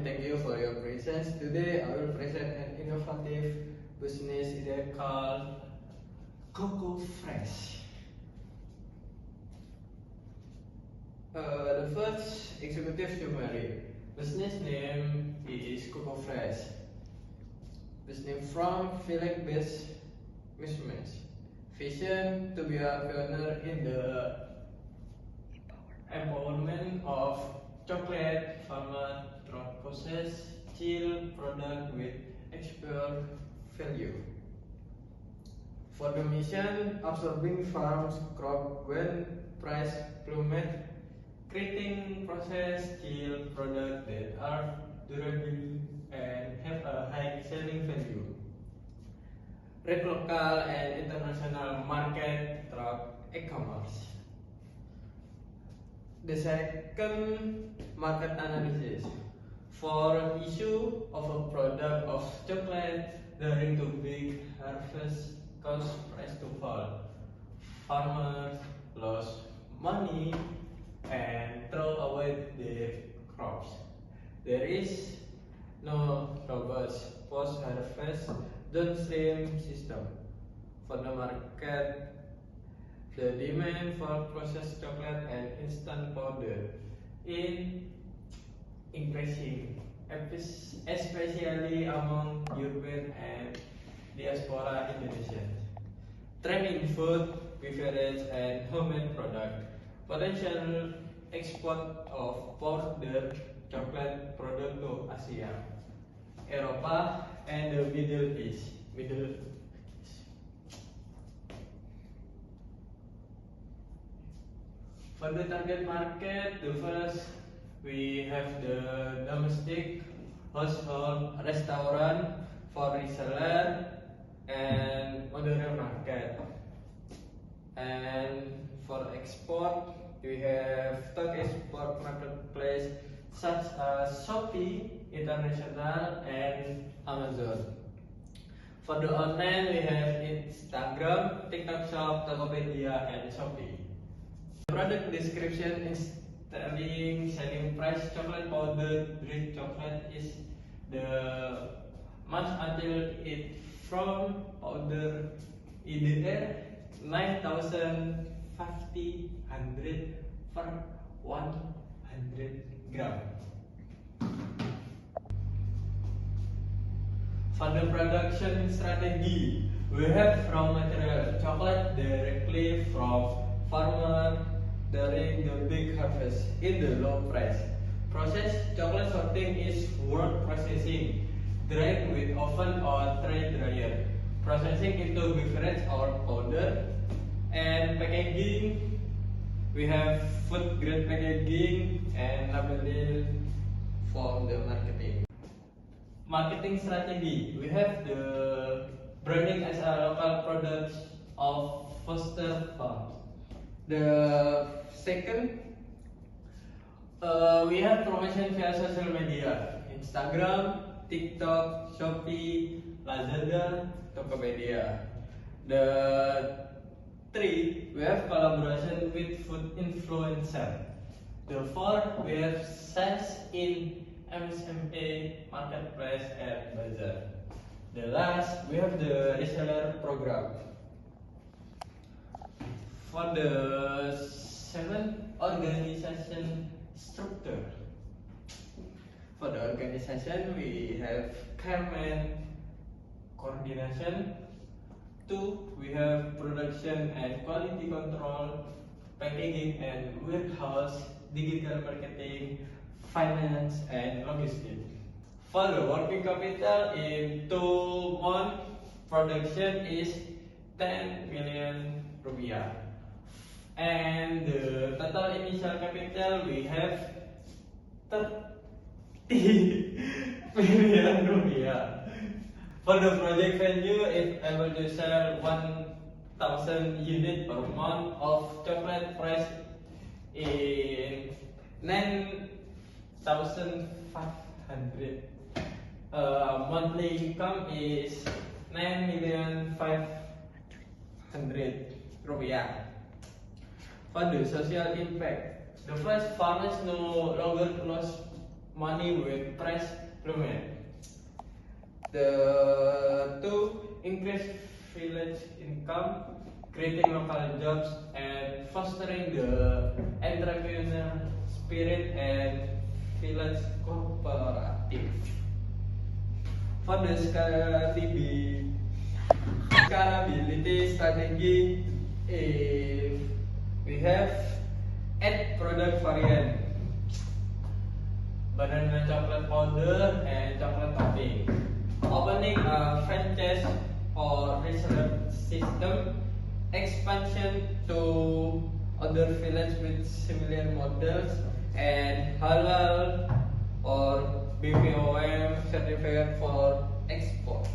and thank you for your presence. Today I will present an innovative business idea called Coco Fresh. The first executive summary. Business name is Coco Fresh. Business name from Philippines measurements. Vision to be a pioneer in the empowerment of chocolate farmer through process chill product with expert value. For the mission, absorbing farms crop when price plummet, creating process chill product that are durable and have a high selling value. Reach local and international market through e-commerce. The second, market analysis. For issue of a product of chocolate during the big harvest cause price to fall. Farmers lose money and throw away their crops. There is no robust post-harvest downstream system. For the market, the demand for processed chocolate and instant powder is increasing, especially among European and diaspora Indonesians. Trend in food, beverage, and homemade product. Potential export of powdered chocolate product to Asia, Europa, and the Middle East. For the target market, the first we have the domestic household restaurant for reseller and modern market. And for export, we have top export marketplace such as Shopee International and Amazon. For the online, we have Instagram, TikTok Shop, Tokopedia, and Shopee. Product description is selling price chocolate powder green chocolate is the much until it from powder either 9,500 per 100 gram. For the production strategy, we have raw material chocolate directly from farmer during the big harvest in the low price. Process chocolate sorting is word processing, dried with oven or tray dryer. Processing into beverage or powder. And packaging, we have food grade packaging and labeling for the marketing. Marketing strategy, we have the branding as a local products of Foster Farms. The second, we have promotion via social media, Instagram, TikTok, Shopee, Lazada, Tokopedia. The three, we have collaboration with food influencer. The fourth, we have sales in MSMA marketplace and bazaar. The last, we have the reseller program. For the seventh, organization structure. For the organization, we have chairman coordination. 2, we have production and quality control, packaging and warehouse, digital marketing, finance and logistics. For the working capital in 2 months, production is 10 million rupiah. And the total initial capital we have 30 million rupiah. For the project value, if able to sell 1,000 units per month of chocolate price in 9,500. Monthly income is 9,500,000 rupiah. For the social impact, the first, farmers no longer lose money with price plummet. The two increase village income, creating local jobs, and fostering the entrepreneur spirit and village cooperative. For the scalability strategy, if we have add product variant, banana chocolate powder and chocolate topping, opening a franchise or reseller system, expansion to other villages with similar models, and halal or BPOM certificate for export.